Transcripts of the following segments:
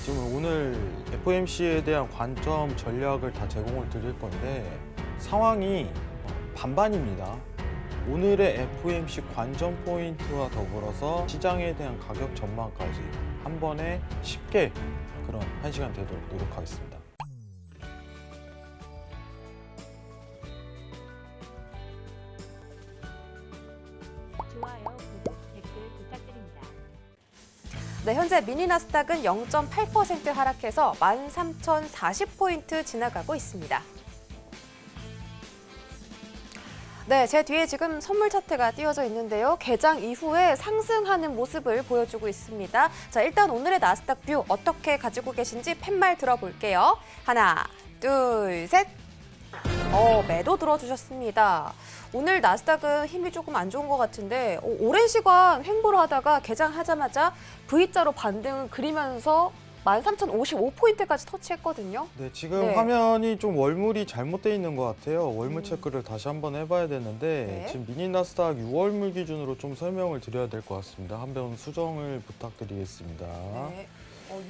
지금 오늘 FOMC에 대한 관점 전략을 다 제공을 드릴 건데 상황이 반반입니다. 오늘의 FOMC 관전 포인트와 더불어서 시장에 대한 가격 전망까지 한 번에 쉽게 그런 1시간 되도록 노력하겠습니다. 좋아요, 구독, 댓글 부탁드립니다. 네, 현재 미니 나스닥은 0.8% 하락해서 13,040포인트 지나가고 있습니다. 네, 제 뒤에 지금 선물 차트가 띄워져 있는데요. 개장 이후에 상승하는 모습을 보여주고 있습니다. 자, 일단 오늘의 나스닥 뷰 어떻게 가지고 계신지 팻말 들어볼게요. 하나, 둘, 셋. 매도 들어주셨습니다. 오늘 나스닥은 힘이 조금 안 좋은 것 같은데 오랜 시간 횡보를 하다가 개장하자마자 V자로 반등을 그리면서 13,055포인트까지 터치했거든요. 네, 지금 네. 화면이 좀 월물이 잘못되어 있는 것 같아요. 월물 체크를 다시 한번 해봐야 되는데 네. 지금 미니 나스닥 6월물 기준으로 좀 설명을 드려야 될 것 같습니다. 한번 수정을 부탁드리겠습니다. 네.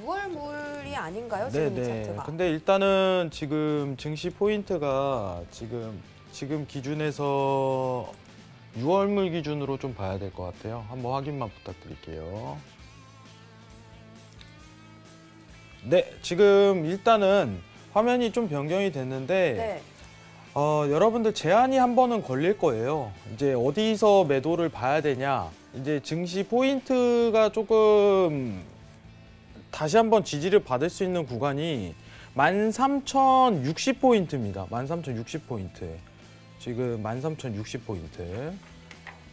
6월물이 아닌가요? 지금 이 네네. 차트가. 근데 일단은 지금 증시 포인트가 지금 기준에서 6월물 기준으로 좀 봐야 될 것 같아요. 한번 확인만 부탁드릴게요. 네, 지금 일단은 화면이 좀 변경이 됐는데 네. 여러분들 제한이 한 번은 걸릴 거예요. 이제 어디서 매도를 봐야 되냐. 이제 증시 포인트가 조금 다시 한번 지지를 받을 수 있는 구간이 13,060포인트입니다. 13,060포인트. 지금 13,060포인트.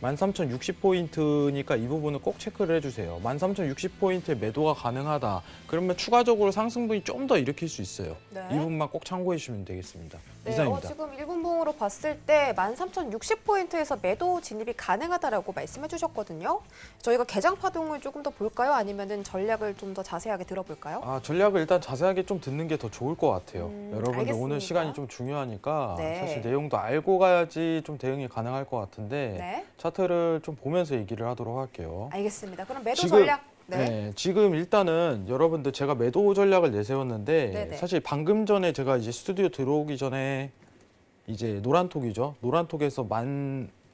13,060포인트니까 이 부분은 꼭 체크를 해주세요. 13,060포인트에 매도가 가능하다. 그러면 추가적으로 상승분이 좀 더 일으킬 수 있어요. 네. 이 부분만 꼭 참고해 주시면 되겠습니다. 네, 이상입니다. 지금 1분봉으로 봤을 때 13,060포인트에서 매도 진입이 가능하다라고 말씀해 주셨거든요. 저희가 개장 파동을 조금 더 볼까요? 아니면은 전략을 좀 더 자세하게 들어볼까요? 전략을 일단 자세하게 좀 듣는 게 더 좋을 것 같아요. 여러분들 알겠습니다. 오늘 시간이 좀 중요하니까 네. 사실 내용도 알고 가야지 좀 대응이 가능할 것 같은데 네. 차트를 좀 보면서 얘기를 하도록 할게요. 알겠습니다. 그럼 매도 지금- 전략. 지금 일단은 여러분들 제가 매도 전략을 내세웠는데 네네. 사실 방금 전에 제가 이제 스튜디오 들어오기 전에 이제 노란톡이죠. 노란톡에서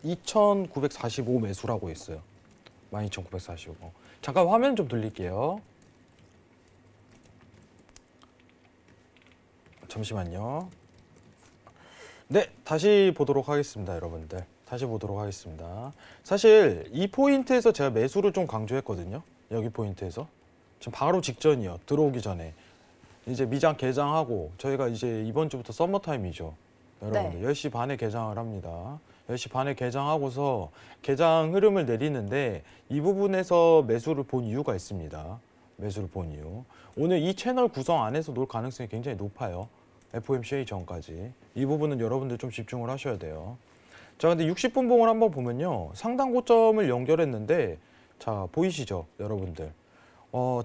12,945 매수라고 했어요. 12,945. 잠깐 화면 좀 돌릴게요. 잠시만요. 네, 다시 보도록 하겠습니다, 여러분들. 다시 보도록 하겠습니다. 사실 이 포인트에서 제가 매수를 좀 강조했거든요. 여기 포인트에서. 지금 바로 직전이요. 들어오기 전에. 이제 미장 개장하고 저희가 이제 이번 주부터 서머타임이죠. 여러분들 10시 반에 개장을 합니다. 10시 반에 개장하고서 개장 흐름을 내리는데 이 부분에서 매수를 본 이유가 있습니다. 매수를 본 이유. 오늘 이 채널 구성 안에서 놀 가능성이 굉장히 높아요. FOMC 전까지. 이 부분은 여러분들 좀 집중을 하셔야 돼요. 자, 근데 60분봉을 한번 보면요. 상단 고점을 연결했는데 자, 보이시죠? 여러분들.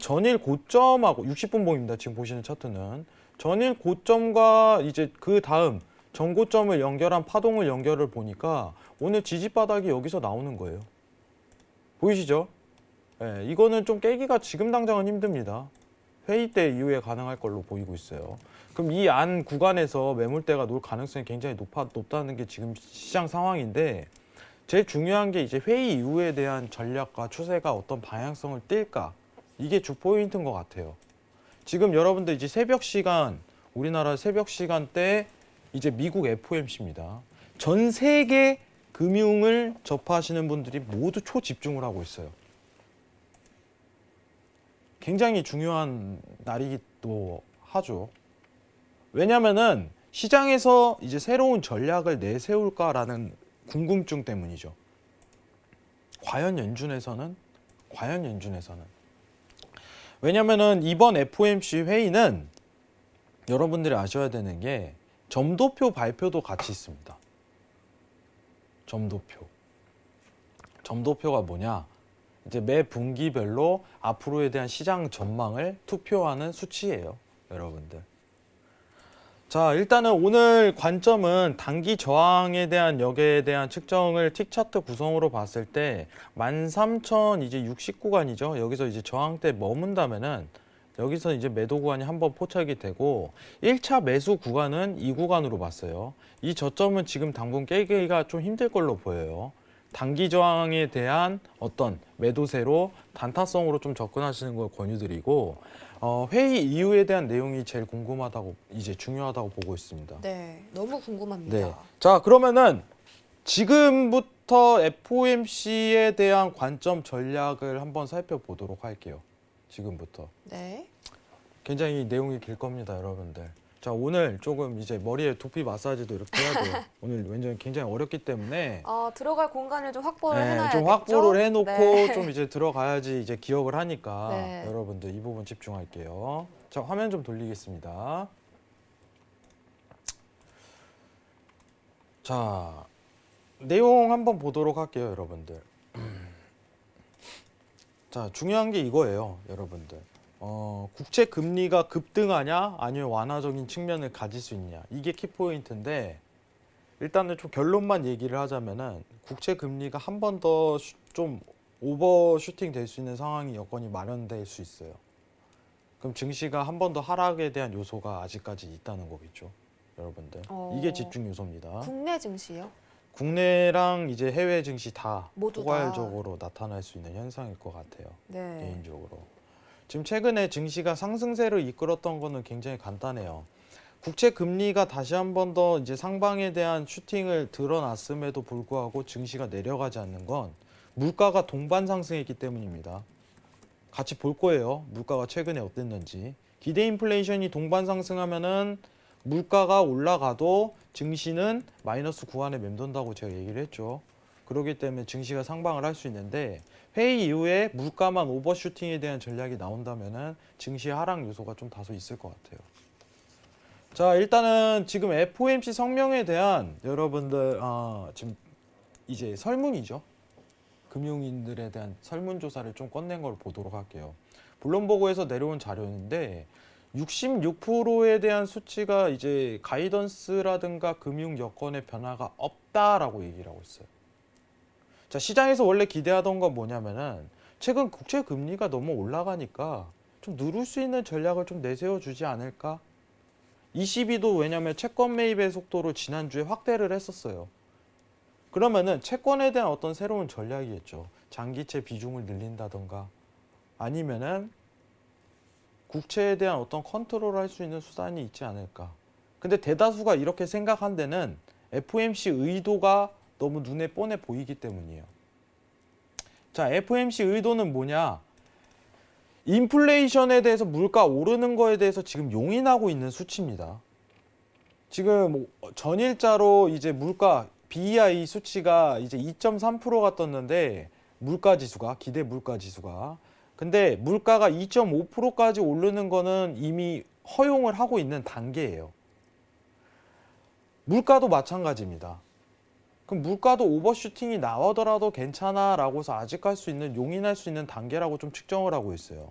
전일 고점하고 60분봉입니다. 지금 보시는 차트는. 전일 고점과 이제 그 다음 전고점을 연결한 파동을 연결을 보니까 오늘 지지바닥이 여기서 나오는 거예요. 보이시죠? 네, 이거는 좀 깨기가 지금 당장은 힘듭니다. 회의 때 이후에 가능할 걸로 보이고 있어요. 그럼 이 안 구간에서 매물대가 놀 가능성이 굉장히 높다는 게 지금 시장 상황인데 제일 중요한 게 이제 회의 이후에 대한 전략과 추세가 어떤 방향성을 띨까 이게 주 포인트인 것 같아요. 지금 여러분들 이제 새벽 시간 우리나라 새벽 시간대 이제 미국 FOMC입니다. 전 세계 금융을 접하시는 분들이 모두 초집중을 하고 있어요. 굉장히 중요한 날이기도 하죠. 왜냐면은 시장에서 이제 새로운 전략을 내세울까라는 궁금증 때문이죠. 과연 연준에서는? 왜냐면은 이번 FOMC 회의는 여러분들이 아셔야 되는 게 점도표 발표도 같이 있습니다. 점도표가 뭐냐? 이제 매 분기별로 앞으로에 대한 시장 전망을 투표하는 수치예요, 여러분들. 자, 일단은 오늘 관점은 단기 저항에 대한 역에 대한 측정을 틱 차트 구성으로 봤을 때 13,000 이제 60 구간이죠. 여기서 이제 저항대 머문다면은 여기서 이제 매도 구간이 한번 포착이 되고 1차 매수 구간은 이 구간으로 봤어요. 이 저점은 지금 당분 깨기가 좀 힘들 걸로 보여요. 단기 저항에 대한 어떤 매도세로 단타성으로 좀 접근하시는 걸 권유드리고 회의 이후에 대한 내용이 제일 궁금하다고 이제 중요하다고 보고 있습니다. 네, 너무 궁금합니다. 네. 자, 그러면은 지금부터 FOMC에 대한 관점 전략을 한번 살펴보도록 할게요. 지금부터. 네. 굉장히 내용이 길 겁니다, 여러분들. 자, 오늘 조금 이제 머리에 두피 마사지도 이렇게 해야 돼요. 오늘 완전 굉장히 어렵기 때문에 들어갈 공간을 좀 확보를 네, 해놔야겠죠. 좀 확보를 해놓고 네. 좀 이제 들어가야지 이제 기억을 하니까 네. 여러분들 이 부분 집중할게요. 자, 화면 좀 돌리겠습니다. 자, 내용 한번 보도록 할게요, 여러분들. 자, 중요한 게 이거예요, 여러분들. 국채 금리가 급등하냐, 아니면 완화적인 측면을 가질 수 있냐, 이게 키포인트인데 일단은 좀 결론만 얘기를 하자면은 국채 금리가 한 번 더 좀 오버슈팅 될 수 있는 상황이 여건이 마련될 수 있어요. 그럼 증시가 한 번 더 하락에 대한 요소가 아직까지 있다는 거겠죠, 여러분들. 이게 집중 요소입니다. 국내 증시요? 국내랑 이제 해외 증시 다 모두 다. 포괄적으로 나타날 수 있는 현상일 것 같아요. 네. 개인적으로. 지금 최근에 증시가 상승세를 이끌었던 거는 굉장히 간단해요. 국채 금리가 다시 한 번 더 이제 상방에 대한 슈팅을 드러났음에도 불구하고 증시가 내려가지 않는 건 물가가 동반 상승했기 때문입니다. 같이 볼 거예요. 물가가 최근에 어땠는지. 기대 인플레이션이 동반 상승하면은 물가가 올라가도 증시는 마이너스 구간에 맴돈다고 제가 얘기를 했죠. 그렇기 때문에 증시가 상방을 할 수 있는데 회의 이후에 물가만 오버슈팅에 대한 전략이 나온다면은 증시 하락 요소가 좀 다소 있을 것 같아요. 자, 일단은 지금 FOMC 성명에 대한 여러분들 지금 이제 설문이죠. 금융인들에 대한 설문조사를 좀 꺼낸 걸 보도록 할게요. 블룸버그에서 내려온 자료인데 66%에 대한 수치가 이제 가이던스라든가 금융 여건의 변화가 없다라고 얘기를 하고 있어요. 자, 시장에서 원래 기대하던 건 뭐냐면은 최근 국채 금리가 너무 올라가니까 좀 누를 수 있는 전략을 좀 내세워 주지 않을까? ECB도 왜냐면 채권 매입의 속도를 지난주에 확대를 했었어요. 그러면은 채권에 대한 어떤 새로운 전략이겠죠. 장기채 비중을 늘린다던가 아니면은 국채에 대한 어떤 컨트롤을 할 수 있는 수단이 있지 않을까. 근데 대다수가 이렇게 생각한 데는 FOMC 의도가 너무 눈에 뻔해 보이기 때문이에요. 자, FOMC 의도는 뭐냐? 인플레이션에 대해서 물가 오르는 거에 대해서 지금 용인하고 있는 수치입니다. 지금 전일자로 이제 물가 BEI 수치가 이제 2.3%가 떴는데 물가 지수가 기대 물가 지수가 근데 물가가 2.5%까지 오르는 거는 이미 허용을 하고 있는 단계예요. 물가도 마찬가지입니다. 그럼 물가도 오버슈팅이 나오더라도 괜찮아라고서 아직 할 수 있는 용인할 수 있는 단계라고 좀 측정을 하고 있어요.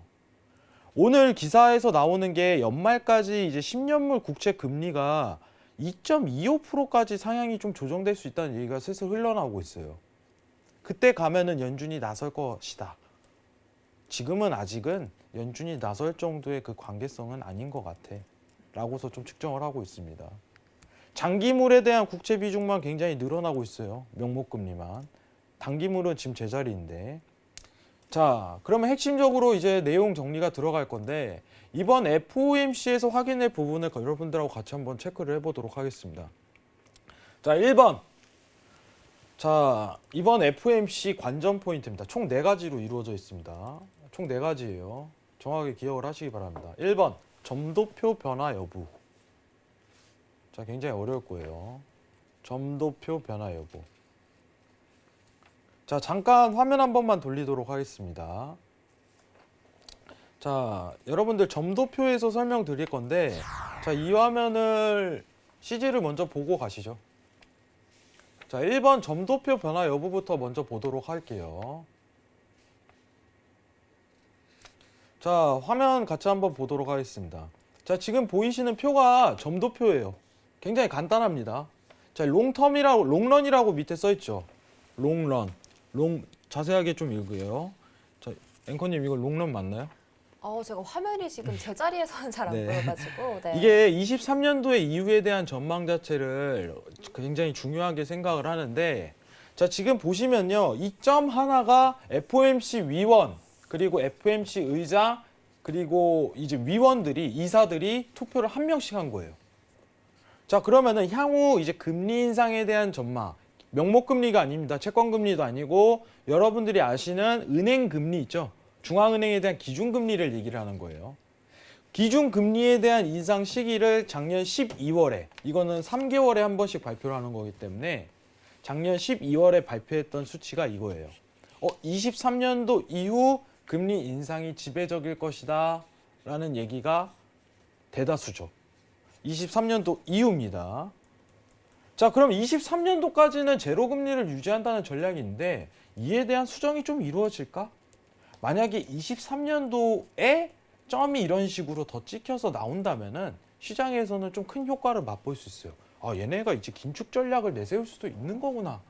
오늘 기사에서 나오는 게 연말까지 이제 10년물 국채 금리가 2.25%까지 상향이 좀 조정될 수 있다는 얘기가 슬슬 흘러나오고 있어요. 그때 가면은 연준이 나설 것이다. 지금은 아직은 연준이 나설 정도의 그 관계성은 아닌 것 같아. 라고서 좀 측정을 하고 있습니다. 장기물에 대한 국채 비중만 굉장히 늘어나고 있어요. 명목금리만. 단기물은 지금 제자리인데. 자, 그러면 핵심적으로 이제 내용 정리가 들어갈 건데 이번 FOMC에서 확인할 부분을 여러분들하고 같이 한번 체크를 해보도록 하겠습니다. 자, 1번. 자, 이번 FOMC 관전 포인트입니다. 총 4가지로 이루어져 있습니다. 총 4가지예요. 정확하게 기억을 하시기 바랍니다. 1번, 점도표 변화 여부. 자, 굉장히 어려울 거예요. 점도표 변화 여부. 자, 잠깐 화면 한 번만 돌리도록 하겠습니다. 자, 여러분들 점도표에서 설명드릴 건데 자, 이 화면을 CG를 먼저 보고 가시죠. 자, 1번 점도표 변화 여부부터 먼저 보도록 할게요. 자, 화면 같이 한번 보도록 하겠습니다. 자, 지금 보이시는 표가 점도표예요. 굉장히 간단합니다. 자, 롱런이라고 밑에 써 있죠. 롱런. 자세하게 좀 읽어요. 자, 앵커님 이거 롱런 맞나요? 제가 화면이 지금 제 자리에서는 잘 안 네. 보여가지고. 네. 이게 23년도의 이후에 대한 전망 자체를 굉장히 중요하게 생각을 하는데 자 지금 보시면요. 이 점 하나가 FOMC 위원 그리고 FOMC 의장 그리고 이제 위원들이 이사들이 투표를 한 명씩 한 거예요. 자 그러면은 향후 이제 금리 인상에 대한 전망 명목금리가 아닙니다. 채권금리도 아니고 여러분들이 아시는 은행금리 있죠. 중앙은행에 대한 기준금리를 얘기를 하는 거예요. 기준금리에 대한 인상 시기를 작년 12월에 이거는 3개월에 한 번씩 발표를 하는 거기 때문에 작년 12월에 발표했던 수치가 이거예요. 23년도 이후 금리 인상이 지배적일 것이다 라는 얘기가 대다수죠. 23년도 이후입니다. 자, 그럼 23년도까지는 제로 금리를 유지한다는 전략인데 이에 대한 수정이 좀 이루어질까? 만약에 23년도에 점이 이런 식으로 더 찍혀서 나온다면은 시장에서는 좀 큰 효과를 맛볼 수 있어요. 아, 얘네가 이제 긴축 전략을 내세울 수도 있는 거구나.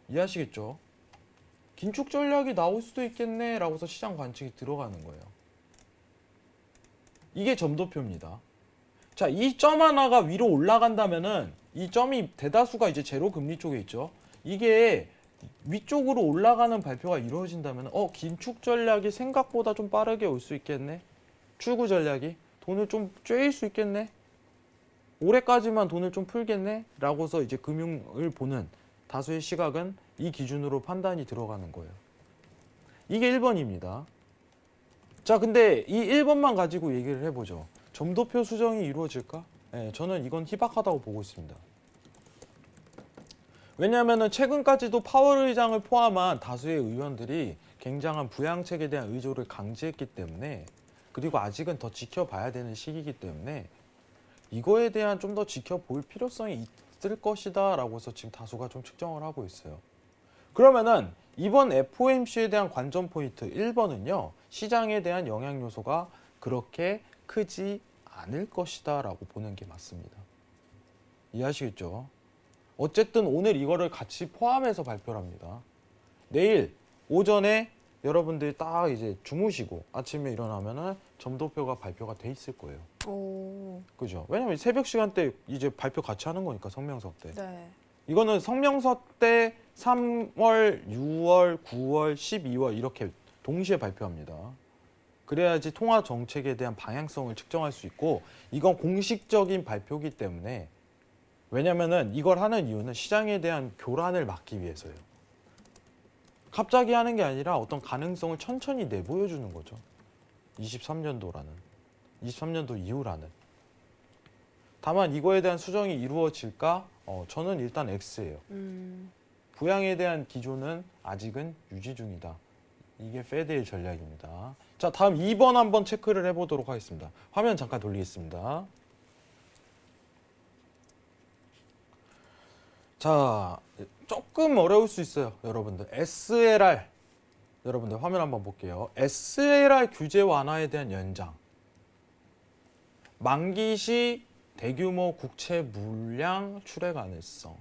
이해하시겠죠? 긴축 전략이 나올 수도 있겠네 라고서 시장 관측이 들어가는 거예요. 이게 점도표입니다. 자, 이 점 하나가 위로 올라간다면은 이 점이 대다수가 이제 제로 금리 쪽에 있죠. 이게 위쪽으로 올라가는 발표가 이루어진다면 긴축 전략이 생각보다 좀 빠르게 올 수 있겠네. 출구 전략이 돈을 좀 쬐일 수 있겠네. 올해까지만 돈을 좀 풀겠네. 라고서 이제 금융을 보는 다수의 시각은 이 기준으로 판단이 들어가는 거예요. 이게 1번입니다. 자, 근데 이 1번만 가지고 얘기를 해보죠. 점도표 수정이 이루어질까? 네, 저는 이건 희박하다고 보고 있습니다. 왜냐하면 최근까지도 파월 의장을 포함한 다수의 의원들이 굉장한 부양책에 대한 의조를 강조했기 때문에 그리고 아직은 더 지켜봐야 되는 시기이기 때문에 이거에 대한 좀 더 지켜볼 필요성이 있을 것이다 라고서 지금 다수가 좀 측정을 하고 있어요. 그러면은 이번 FOMC에 대한 관전 포인트 1번은요. 시장에 대한 영향 요소가 그렇게 크지 않을 것이다 라고 보는 게 맞습니다. 이해하시겠죠? 어쨌든 오늘 이거를 같이 포함해서 발표를 합니다. 내일 오전에 여러분들이 딱 이제 주무시고 아침에 일어나면은 점도표가 발표가 돼 있을 거예요. 오. 그죠? 왜냐면 새벽 시간대 이제 발표 같이 하는 거니까 성명서 때. 네. 이거는 성명서 때 3월, 6월, 9월, 12월 이렇게 동시에 발표합니다. 그래야지 통화 정책에 대한 방향성을 측정할 수 있고 이건 공식적인 발표기 때문에 왜냐면은 이걸 하는 이유는 시장에 대한 교란을 막기 위해서예요. 갑자기 하는 게 아니라 어떤 가능성을 천천히 내보여주는 거죠. 23년도 이후라는. 다만 이거에 대한 수정이 이루어질까? 저는 일단 X예요. 부양에 대한 기조는 아직은 유지 중이다. 이게 페드의 전략입니다. 자, 다음 2번 한번 체크를 해보도록 하겠습니다. 화면 잠깐 돌리겠습니다. 자, 조금 어려울 수 있어요, 여러분들. SLR, 여러분들 화면 한번 볼게요. SLR 규제 완화에 대한 연장. 만기 시 대규모 국채 물량 출회 가능성.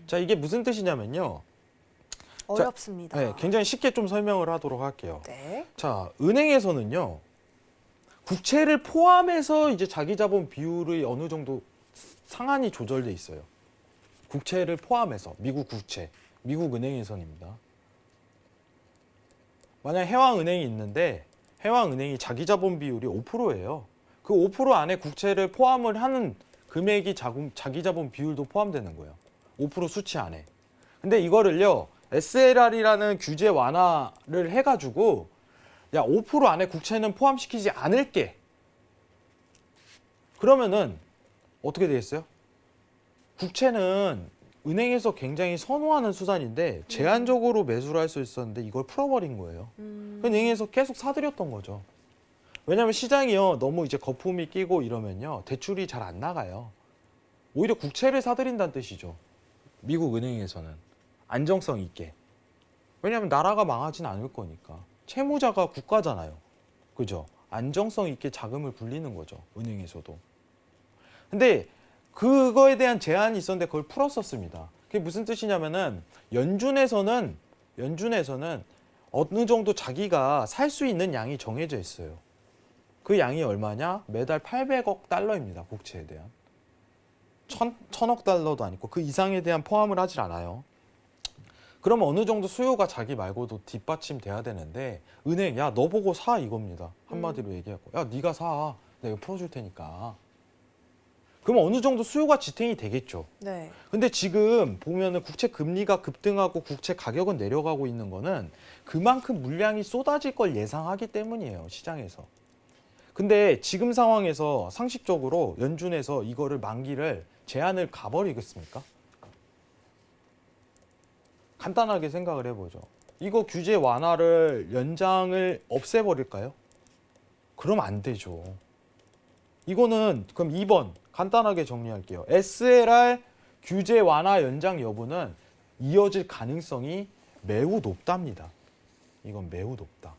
자, 이게 무슨 뜻이냐면요. 어렵습니다. 네, 굉장히 쉽게 좀 설명을 하도록 할게요. 네. 자, 은행에서는요. 국채를 포함해서 이제 자기 자본 비율이 어느 정도 상한이 조절돼 있어요. 국채를 포함해서 미국 국채, 미국 은행에서입니다. 만약 해왕은행이 있는데 해왕은행이 자기 자본 비율이 5%예요. 그 5% 안에 국채를 포함을 하는 금액이 자기 자본 비율도 포함되는 거예요. 5% 수치 안에. 근데 이거를요. SLR이라는 규제 완화를 해가지고 야 5% 안에 국채는 포함시키지 않을게. 그러면은 어떻게 되겠어요? 국채는 은행에서 굉장히 선호하는 수단인데 제한적으로 매수를 할 수 있었는데 이걸 풀어버린 거예요. 은행에서 계속 사들였던 거죠. 왜냐하면 시장이요 너무 이제 거품이 끼고 이러면요 대출이 잘 안 나가요. 오히려 국채를 사들인다는 뜻이죠. 미국 은행에서는 안정성 있게. 왜냐하면 나라가 망하진 않을 거니까. 채무자가 국가잖아요. 그죠? 안정성 있게 자금을 굴리는 거죠. 은행에서도. 근데 그거에 대한 제한이 있었는데 그걸 풀었었습니다. 그게 무슨 뜻이냐면은 연준에서는 어느 정도 자기가 살 수 있는 양이 정해져 있어요. 그 양이 얼마냐? 매달 800억 달러입니다. 국채에 대한. 천억 달러도 아니고 그 이상에 대한 포함을 하질 않아요. 그러면 어느 정도 수요가 자기 말고도 뒷받침돼야 되는데 은행 야 너 보고 사 이겁니다. 한마디로 얘기하고 야 네가 사 내가 풀어줄 테니까. 그러면 어느 정도 수요가 지탱이 되겠죠. 네. 근데 지금 보면은 국채 금리가 급등하고 국채 가격은 내려가고 있는 거는 그만큼 물량이 쏟아질 걸 예상하기 때문이에요. 시장에서. 근데 지금 상황에서 상식적으로 연준에서 이거를 만기를 제한을 가버리겠습니까? 간단하게 생각을 해보죠. 이거 규제 완화를 연장을 없애버릴까요? 그럼 안 되죠. 이거는 그럼 2번 간단하게 정리할게요. SLR 규제 완화 연장 여부는 이어질 가능성이 매우 높답니다. 이건 매우 높다.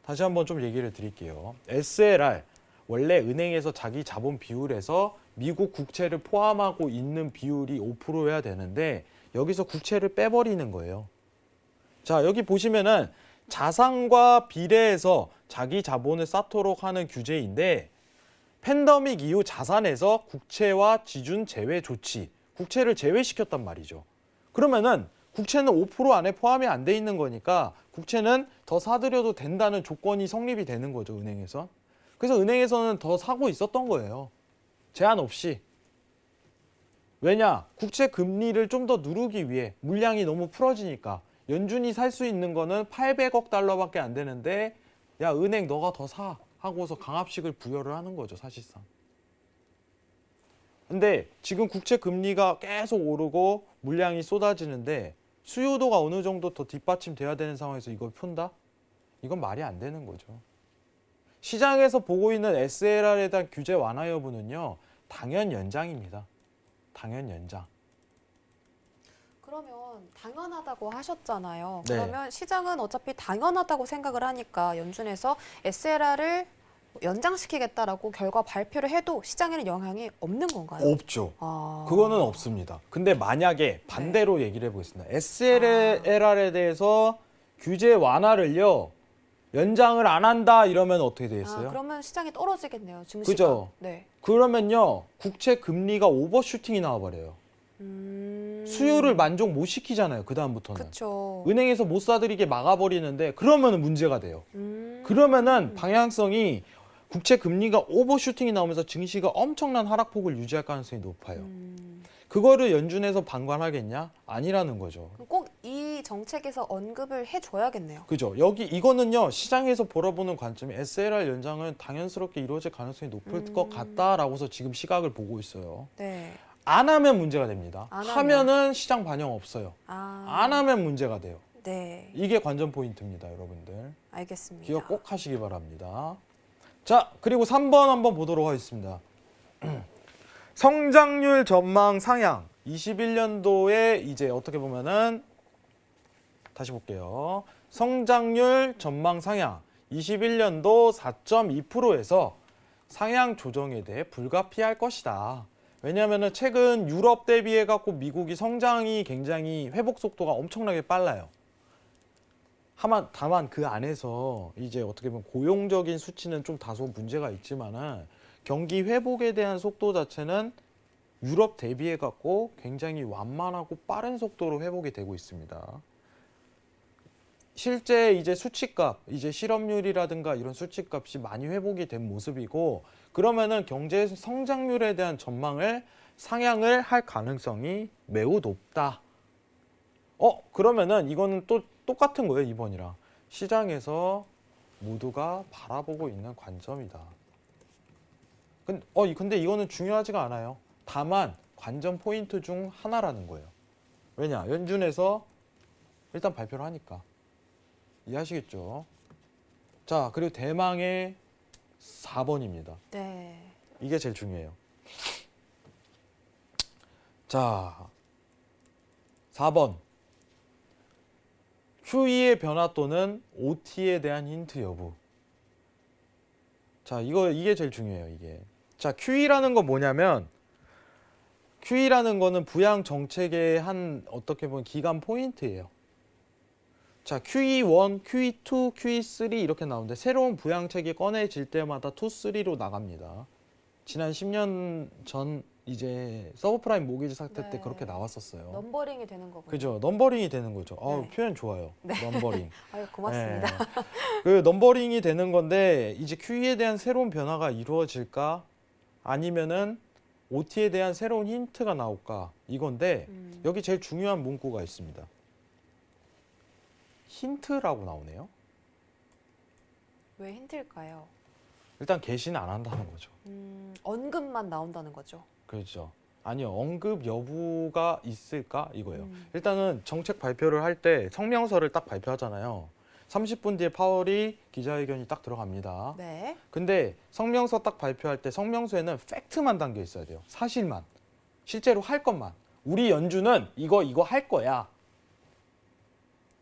다시 한번 좀 얘기를 드릴게요. SLR 원래 은행에서 자기 자본 비율에서 미국 국채를 포함하고 있는 비율이 5%여야 되는데 여기서 국채를 빼버리는 거예요. 자, 여기 보시면은 자산과 비례해서 자기 자본을 쌓도록 하는 규제인데 팬데믹 이후 자산에서 국채와 지준 제외 조치, 국채를 제외시켰단 말이죠. 그러면은 국채는 5% 안에 포함이 안 돼 있는 거니까 국채는 더 사들여도 된다는 조건이 성립이 되는 거죠, 은행에서. 그래서 은행에서는 더 사고 있었던 거예요. 제한 없이. 왜냐? 국채 금리를 좀 더 누르기 위해 물량이 너무 풀어지니까 연준이 살 수 있는 거는 800억 달러밖에 안 되는데 야, 은행 너가 더 사 하고서 강압식을 부여를 하는 거죠, 사실상. 근데 지금 국채 금리가 계속 오르고 물량이 쏟아지는데 수요도가 어느 정도 더 뒷받침돼야 되는 상황에서 이걸 푼다? 이건 말이 안 되는 거죠. 시장에서 보고 있는 SLR에 대한 규제 완화 여부는요, 당연 연장입니다. 당연 연장. 그러면 당연하다고 하셨잖아요. 네. 그러면 시장은 어차피 당연하다고 생각을 하니까 연준에서 SLR을 연장시키겠다라고 결과 발표를 해도 시장에는 영향이 없는 건가요? 없죠. 아... 그거는 없습니다. 근데 만약에 반대로 얘기를 해보겠습니다. SLR에 대해서 규제 완화를요, 연장을 안 한다 이러면 어떻게 되겠어요? 그러면 시장이 떨어지겠네요. 증시가. 그죠? 네. 그러면요, 국채 금리가 오버슈팅이 나와버려요. 수요를 만족 못 시키잖아요. 그 다음부터는. 그렇죠. 은행에서 못 사들이게 막아버리는데 그러면 문제가 돼요. 그러면은 방향성이 국채 금리가 오버슈팅이 나오면서 증시가 엄청난 하락폭을 유지할 가능성이 높아요. 그거를 연준에서 방관하겠냐? 아니라는 거죠. 꼭 이 정책에서 언급을 해줘야겠네요. 그죠? 여기 이거는요, 시장에서 바라보는 관점이 SLR 연장은 당연스럽게 이루어질 가능성이 높을 것 같다라고서 지금 시각을 보고 있어요. 네. 안 하면 문제가 됩니다. 안 하면. 하면은 시장 반영 없어요. 아, 안 하면 문제가 돼요. 네. 이게 관전 포인트입니다, 여러분들. 알겠습니다. 기억 꼭 하시기 바랍니다. 자, 그리고 3번 한번 보도록 하겠습니다. 성장률 전망 상향. 21년도에 이제 어떻게 보면은 다시 볼게요. 성장률 전망 상향. 21년도 4.2%에서 상향 조정에 대해 불가피할 것이다. 왜냐하면 최근 유럽 대비해 갖고 미국이 성장이 굉장히 회복 속도가 엄청나게 빨라요. 다만 그 안에서 이제 어떻게 보면 고용적인 수치는 좀 다소 문제가 있지만은 경기 회복에 대한 속도 자체는 유럽 대비해 갖고 굉장히 완만하고 빠른 속도로 회복이 되고 있습니다. 실제 이제 수치값, 이제 실업률이라든가 이런 수치값이 많이 회복이 된 모습이고, 그러면은 경제 성장률에 대한 전망을 상향을 할 가능성이 매우 높다. 그러면은 이거는 또 똑같은 거예요, 2번이랑. 시장에서 모두가 바라보고 있는 관점이다. 근데 이거는 중요하지가 않아요. 다만 관전 포인트 중 하나라는 거예요. 왜냐? 연준에서 일단 발표를 하니까. 이해하시겠죠? 자, 그리고 대망의 4번입니다. 네. 이게 제일 중요해요. 자, 4번. QE의 변화 또는 OT에 대한 힌트 여부. 자, 이게 제일 중요해요, 이게. 자, QE라는 건 뭐냐면, QE라는 거는 부양 정책의 한 어떻게 보면 기간 포인트예요. 자, QE1, QE2, QE3 이렇게 나오는데 새로운 부양책이 꺼내질 때마다 2, 3로 나갑니다. 지난 10년 전 이제 서브프라임 모기지 사태 때 네. 그렇게 나왔었어요. 넘버링이 되는 거군요. 그죠? 넘버링이 되는 거죠. 네. 표현 좋아요. 넘버링. 아유, 고맙습니다. 네. 그 넘버링이 되는 건데 이제 QE에 대한 새로운 변화가 이루어질까? 아니면은 OT에 대한 새로운 힌트가 나올까? 이건데 여기 제일 중요한 문구가 있습니다. 힌트라고 나오네요. 왜 힌트일까요? 일단 게시는 안 한다는 거죠. 언급만 나온다는 거죠. 그렇죠. 아니요, 언급 여부가 있을까 이거예요. 음. 일단은 정책 발표를 할 때 성명서를 딱 발표하잖아요. 30분 뒤에 파월이 기자회견이 딱 들어갑니다. 네. 근데 성명서 딱 발표할 때 성명서에는 팩트만 담겨 있어야 돼요. 사실만. 실제로 할 것만. 우리 연준은 이거 할 거야.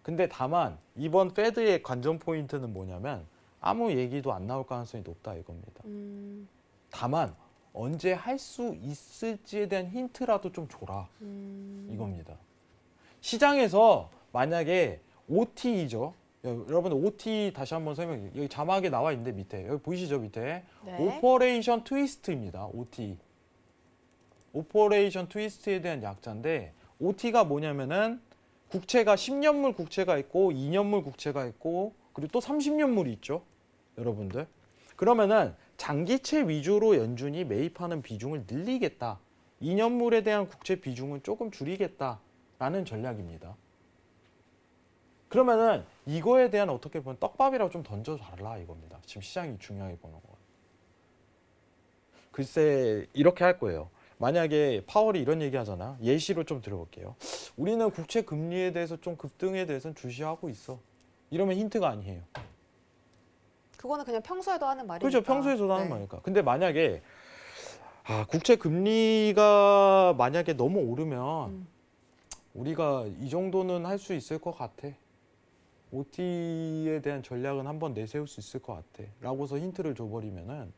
근데 다만 이번 페드의 관전 포인트는 뭐냐면 아무 얘기도 안 나올 가능성이 높다 이겁니다. 다만 언제 할 수 있을지에 대한 힌트라도 좀 줘라 이겁니다. 시장에서 만약에 OT죠. 여러분 OT 다시 한번 설명해. 여기 자막에 나와 있는데 밑에 여기 보이시죠 밑에 네. 오퍼레이션 트위스트입니다. OT. 오퍼레이션 트위스트에 대한 약자인데 OT가 뭐냐면은 국채가 10년물 국채가 있고 2년물 국채가 있고 그리고 또 30년물이 있죠. 여러분들. 그러면은 장기채 위주로 연준이 매입하는 비중을 늘리겠다. 2년물에 대한 국채 비중은 조금 줄이겠다라는 전략입니다. 그러면은 이거에 대한 어떻게 보면 떡밥이라고 좀 던져달라 이겁니다. 지금 시장이 중요하게 보는 거. 글쎄 이렇게 할 거예요. 만약에 파월이 이런 얘기 하잖아. 예시로 좀 들어볼게요. 우리는 국채 금리에 대해서 좀 급등에 대해서는 주시하고 있어. 이러면 힌트가 아니에요. 그거는 그냥 평소에도 하는 말이니까. 그렇죠. 평소에서도 하는 네. 말이니까. 근데 만약에 국채 금리가 만약에 너무 오르면 우리가 이 정도는 할 수 있을 것 같아. OT에 대한 전략은 한번 내세울 수 있을 것 같아. 라고서 힌트를 줘버리면은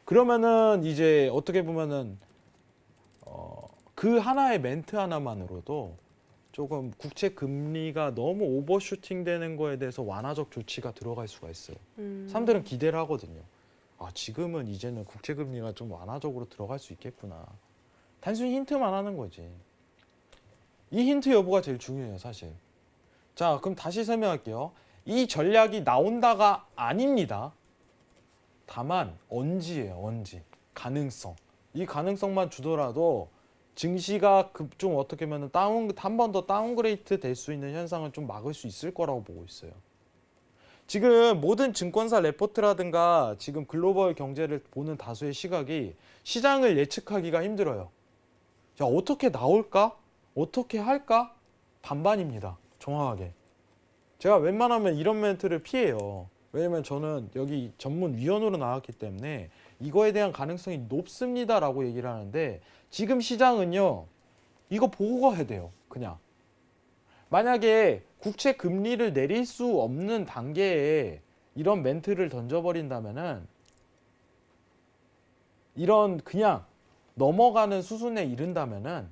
그러면은 이제 어떻게 보면은 그 하나의 멘트 하나만으로도 조금 국채 금리가 너무 오버슈팅 되는 거에 대해서 완화적 조치가 들어갈 수가 있어요. 사람들은 기대를 하거든요. 지금은 이제는 국채 금리가 좀 완화적으로 들어갈 수 있겠구나. 단순히 힌트만 하는 거지. 이 힌트 여부가 제일 중요해요, 사실. 자, 그럼 다시 설명할게요. 이 전략이 나온다가 아닙니다. 다만 언지예요, 언지. 가능성. 이 가능성만 주더라도 증시가 좀 어떻게 보면 한 번 더 다운그레이드 될 수 있는 현상은 좀 막을 수 있을 거라고 보고 있어요. 지금 모든 증권사 레포트라든가 지금 글로벌 경제를 보는 다수의 시각이 시장을 예측하기가 힘들어요. 자, 어떻게 나올까? 어떻게 할까? 반반입니다. 정확하게. 제가 웬만하면 이런 멘트를 피해요. 왜냐면 저는 여기 전문 위원으로 나왔기 때문에 이거에 대한 가능성이 높습니다라고 얘기를 하는데 지금 시장은요. 이거 보고 가야 돼요. 그냥. 만약에 국채 금리를 내릴 수 없는 단계에 이런 멘트를 던져버린다면은 이런 그냥 넘어가는 수준에 이른다면은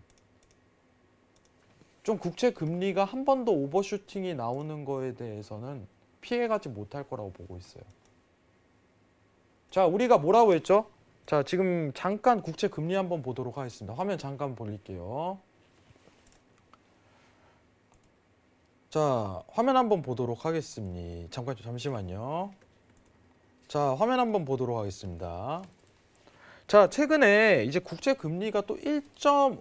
좀 국채 금리가 한 번 더 오버슈팅이 나오는 거에 대해서는 피해가지 못할 거라고 보고 있어요. 자, 우리가 뭐라고 했죠? 자, 지금 잠깐 국채 금리 한번 보도록 하겠습니다. 화면 잠깐 볼게요. 자, 화면 한번 보도록 하겠습니다. 잠시만요. 자, 화면 한번 보도록 하겠습니다. 자, 최근에 이제 국채 금리가 또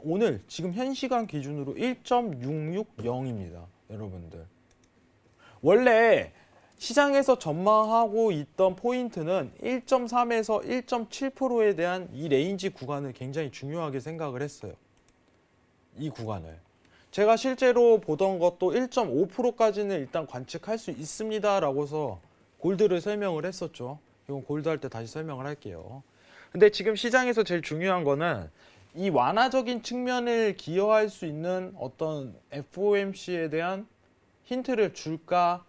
오늘 지금 현 시간 기준으로 1.660입니다. 여러분들. 원래 시장에서 전망하고 있던 포인트는 1.3에서 1.7%에 대한 이 레인지 구간을 굉장히 중요하게 생각을 했어요. 이 구간을. 제가 실제로 보던 것도 1.5%까지는 일단 관측할 수 있습니다라고서 골드를 설명을 했었죠. 이건 골드 할 때 다시 설명을 할게요. 근데 지금 시장에서 제일 중요한 거는 이 완화적인 측면을 기여할 수 있는 어떤 FOMC에 대한 힌트를 줄까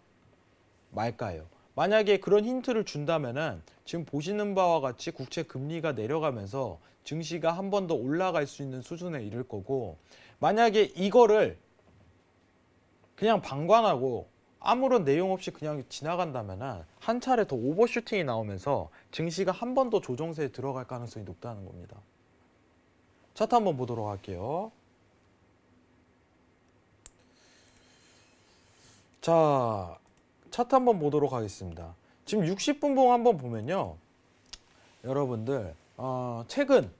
말까요? 만약에 그런 힌트를 준다면은 지금 보시는 바와 같이 국채 금리가 내려가면서 증시가 한 번 더 올라갈 수 있는 수준에 이를 거고 만약에 이거를 그냥 방관하고 아무런 내용 없이 그냥 지나간다면 한 차례 더 오버슈팅이 나오면서 증시가 한 번 더 조정세에 들어갈 가능성이 높다는 겁니다. 차트 한번 보도록 할게요. 자, 차트 한번 보도록 하겠습니다. 지금 60분봉 한번 보면요. 여러분들 최근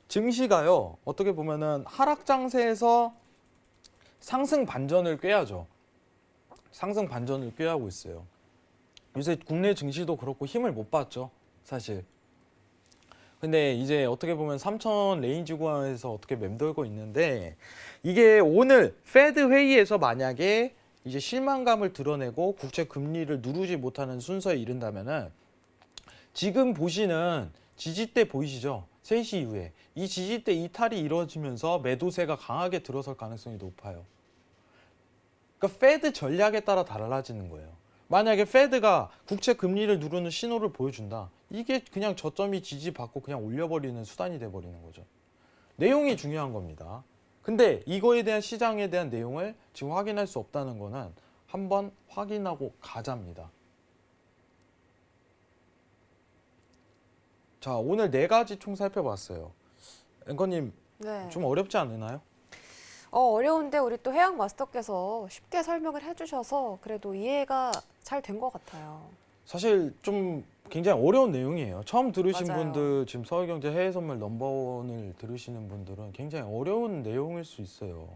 증시가요. 어떻게 보면은 하락 장세에서 상승 반전을 꾀하죠. 상승 반전을 꾀하고 있어요. 요새 국내 증시도 그렇고 힘을 못 봤죠. 사실. 근데 이제 어떻게 보면 3,000 레인지 구간에서 어떻게 맴돌고 있는데 이게 오늘 페드 회의에서 만약에 이제 실망감을 드러내고 국채 금리를 누르지 못하는 순서에 이른다면은 지금 보시는 지지대 보이시죠? 3시 이후에 이 지지대 이탈이 이루어지면서 매도세가 강하게 들어설 가능성이 높아요. 그러니까 페드 전략에 따라 달라지는 거예요. 만약에 페드가 국채 금리를 누르는 신호를 보여준다. 이게 그냥 저점이 지지받고 그냥 올려버리는 수단이 돼버리는 거죠. 내용이 중요한 겁니다. 근데 이거에 대한 시장에 대한 내용을 지금 확인할 수 없다는 거는 한번 확인하고 가자입니다. 자, 오늘 4가지 총 살펴봤어요. 앵커님 네. 좀 어렵지 않으나요? 어려운데 우리 또 해양 마스터께서 쉽게 설명을 해주셔서 그래도 이해가 잘 된 것 같아요. 사실 좀 굉장히 어려운 내용이에요. 처음 들으신 맞아요. 분들, 지금 서울경제 해외선물 넘버원을 들으시는 분들은 굉장히 어려운 내용일 수 있어요.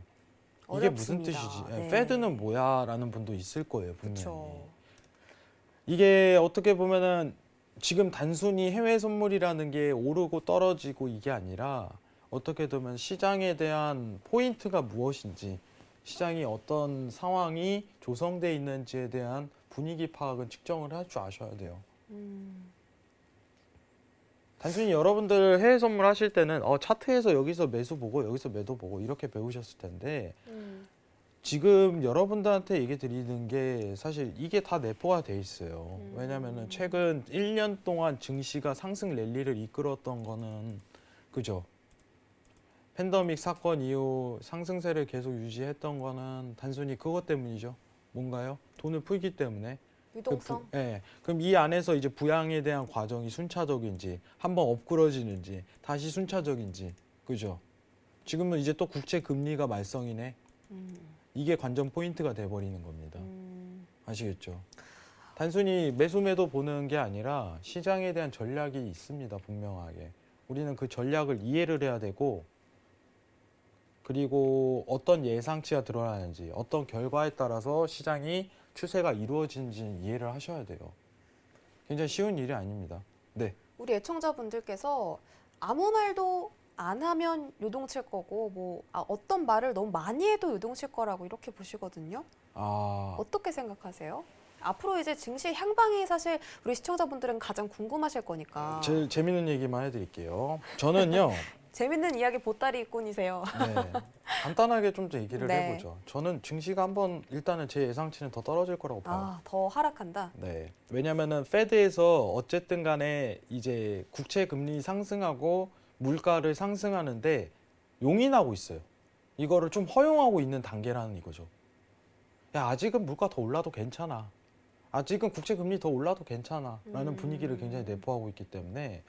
이게 무슨 어렵습니다. 뜻이지? 네. 페드는 뭐야? 라는 분도 있을 거예요, 분명히. 그렇죠. 이게 어떻게 보면은 지금 단순히 해외 선물이라는 게 오르고 떨어지고 이게 아니라 어떻게 보면 시장에 대한 포인트가 무엇인지, 시장이 어떤 상황이 조성돼 있는지에 대한 분위기 파악은 측정을 할 줄 아셔야 돼요. 단순히 여러분들 해외 선물 하실 때는 차트에서 여기서 매수 보고 여기서 매도 보고 이렇게 배우셨을 텐데 지금 여러분들한테 얘기 드리는 게 사실 이게 다 내포가 돼 있어요. 왜냐면은 최근 1년 동안 증시가 상승 랠리를 이끌었던 거는 그죠? 팬데믹 사건 이후 상승세를 계속 유지했던 거는 단순히 그것 때문이죠. 뭔가요? 돈을 풀기 때문에. 유동성. 그럼 이 안에서 이제 부양에 대한 과정이 순차적인지, 한번 엎그러지는지, 다시 순차적인지, 그죠? 지금은 이제 또 국채 금리가 말썽이네. 이게 관전 포인트가 돼버리는 겁니다. 아시겠죠? 단순히 매수 매도 보는 게 아니라 시장에 대한 전략이 있습니다. 분명하게. 우리는 그 전략을 이해를 해야 되고, 그리고 어떤 예상치가 드러나는지, 어떤 결과에 따라서 시장이 추세가 이루어지는지 이해를 하셔야 돼요. 굉장히 쉬운 일이 아닙니다. 네. 우리 애청자분들께서 아무 말도 안 하면 요동칠 거고 어떤 말을 너무 많이 해도 요동칠 거라고 이렇게 보시거든요. 어떻게 생각하세요? 앞으로 이제 증시 향방이 사실 우리 시청자분들은 가장 궁금하실 거니까. 제일 재밌는 얘기만 해드릴게요. 저는요. 재밌는 이야기 보따리꾼이세요. 네, 간단하게 좀 더 얘기를 네. 해보죠. 저는 증시가 한번 일단은 제 예상치는 더 떨어질 거라고 봐요. 더 하락한다. 네, 왜냐면은 페드에서 어쨌든 간에 이제 국채 금리 상승하고 물가를 상승하는데 용인하고 있어요. 이거를 좀 허용하고 있는 단계라는 이거죠. 야, 아직은 물가 더 올라도 괜찮아. 아직은 국채 금리 더 올라도 괜찮아. 라는 분위기를 굉장히 내포하고 있기 때문에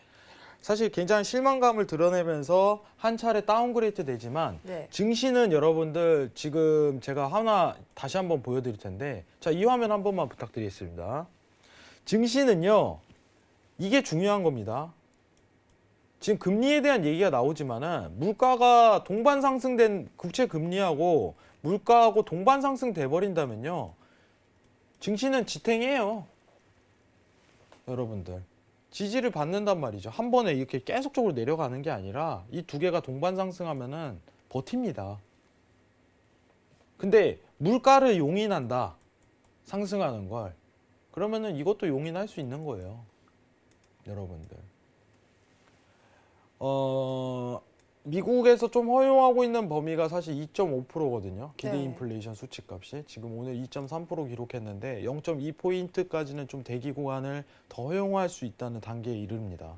사실 굉장히 실망감을 드러내면서 한 차례 다운그레이드 되지만 네. 증시는 여러분들 지금 제가 하나 다시 한번 보여드릴 텐데 자, 이 화면 한 번만 부탁드리겠습니다. 증시는요. 이게 중요한 겁니다. 지금 금리에 대한 얘기가 나오지만은 물가가 동반 상승된 국채 금리하고 물가하고 동반 상승 돼 버린다면요. 증시는 지탱해요. 여러분들. 지지를 받는단 말이죠. 한 번에 이렇게 계속적으로 내려가는 게 아니라 이 두 개가 동반 상승하면은 버팁니다. 근데 물가를 용인한다. 상승하는 걸. 그러면은 이것도 용인할 수 있는 거예요. 여러분들. 미국에서 좀 허용하고 있는 범위가 사실 2.5%거든요. 기대 네. 인플레이션 수치값이. 지금 오늘 2.3% 기록했는데 0.2포인트까지는 좀 대기 구간을 더 허용할 수 있다는 단계에 이릅니다.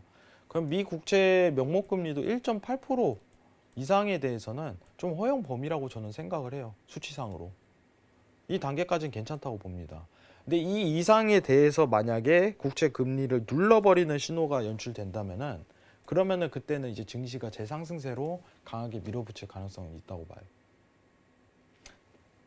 그럼 미 국채 명목금리도 이 단계까지는 괜찮다고 봅니다. 근데 이 이상에 대해서 만약에 국채 금리를 눌러버리는 신호가 연출된다면은 그러면은 그때는 이제 증시가 재상승세로 강하게 밀어붙일 가능성이 있다고 봐요.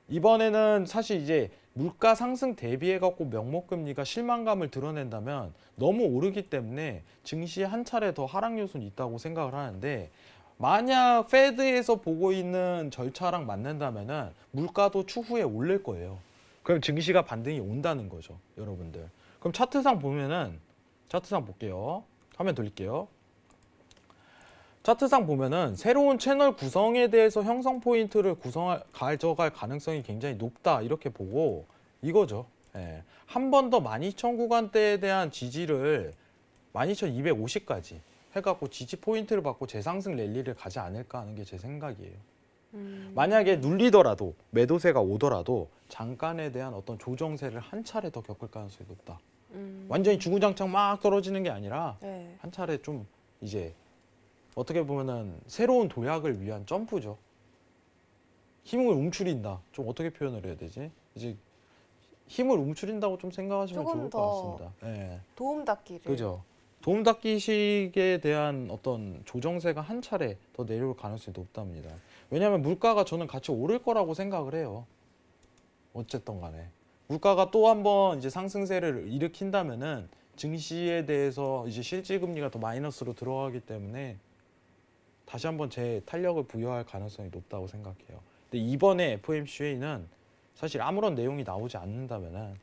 이번에는 사실 이제 물가 상승 대비해 갖고 명목 금리가 실망감을 드러낸다면 너무 오르기 때문에 증시에 한 차례 더 하락 요소는 있다고 생각을 하는데 만약 페드에서 보고 있는 절차랑 맞는다면은 물가도 추후에 오를 거예요. 그럼 증시가 반등이 온다는 거죠, 여러분들. 그럼 차트상 보면은 차트상 볼게요. 화면 돌릴게요. 차트상 보면은 새로운 채널 구성에 대해서 형성 포인트를 가져갈 가능성이 굉장히 높다 이렇게 보고 이거죠. 예. 한 번 더 12,000 구간대에 대한 지지를 12,250까지 해갖고 지지 포인트를 받고 재상승 랠리를 가지 않을까 하는 게 제 생각이에요. 만약에 눌리더라도 매도세가 오더라도 잠깐에 대한 어떤 조정세를 한 차례 더 겪을 가능성이 높다. 완전히 주구장창 막 떨어지는 게 아니라 네. 한 차례 좀 이제 어떻게 보면은 새로운 도약을 위한 점프죠. 힘을 움츠린다. 좀 어떻게 표현을 해야 되지? 이제 힘을 움츠린다고 좀 생각하시면 조금 좋을 것 더 같습니다. 예. 도움 닫기를. 그죠. 도움 닫기식에 대한 어떤 조정세가 한 차례 더 내려올 가능성이 높답니다. 왜냐하면 물가가 저는 같이 오를 거라고 생각을 해요. 어쨌든 간에. 물가가 또 한 번 이제 상승세를 일으킨다면은 증시에 대해서 이제 실질금리가 더 마이너스로 들어가기 때문에 다시 한번 제 탄력을 부여할 가능성이 높다고 생각해요. 근데 이번에 FOMC는 사실 아무런 내용이 나오지 않는다면은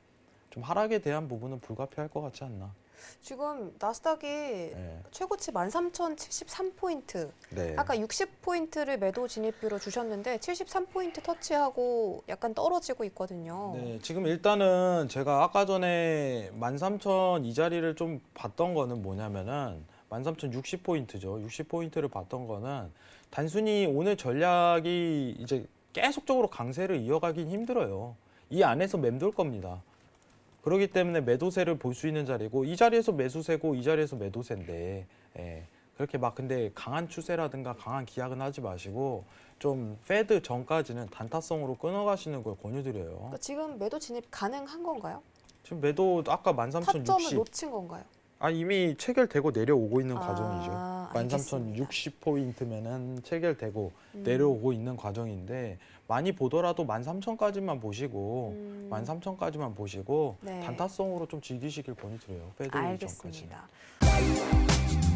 좀 하락에 대한 부분은 불가피할 것 같지 않나. 지금 나스닥이 네. 최고치 13,073포인트. 네. 아까 60포인트를 매도 진입비로 주셨는데 73포인트 터치하고 약간 떨어지고 있거든요. 네, 지금 일단은 제가 아까 전에 13,000 이 자리를 좀 봤던 거는 뭐냐면은 13,060포인트죠. 60포인트를 봤던 거는 단순히 오늘 전략이 이제 계속적으로 강세를 이어가긴 힘들어요. 이 안에서 맴돌 겁니다. 그렇기 때문에 매도세를 볼 수 있는 자리고 이 자리에서 매수세고 이 자리에서 매도세인데 예, 그렇게 막 근데 강한 추세라든가 강한 기약은 하지 마시고 좀 페드 전까지는 단타성으로 끊어가시는 걸 권유드려요. 그러니까 지금 매도 진입 가능한 건가요? 지금 매도 아까 타점을 13,060 놓친 건가요? 이미 체결되고 내려오고 있는 아, 과정이죠. 알겠습니다. 13,060포인트면은 체결되고 내려오고 있는 과정인데 많이 보더라도 13,000까지만 보시고 13,000까지만 보시고 네. 단타성으로 좀 즐기시길 권유드려요. 페드 오기 전까지. 알겠습니다.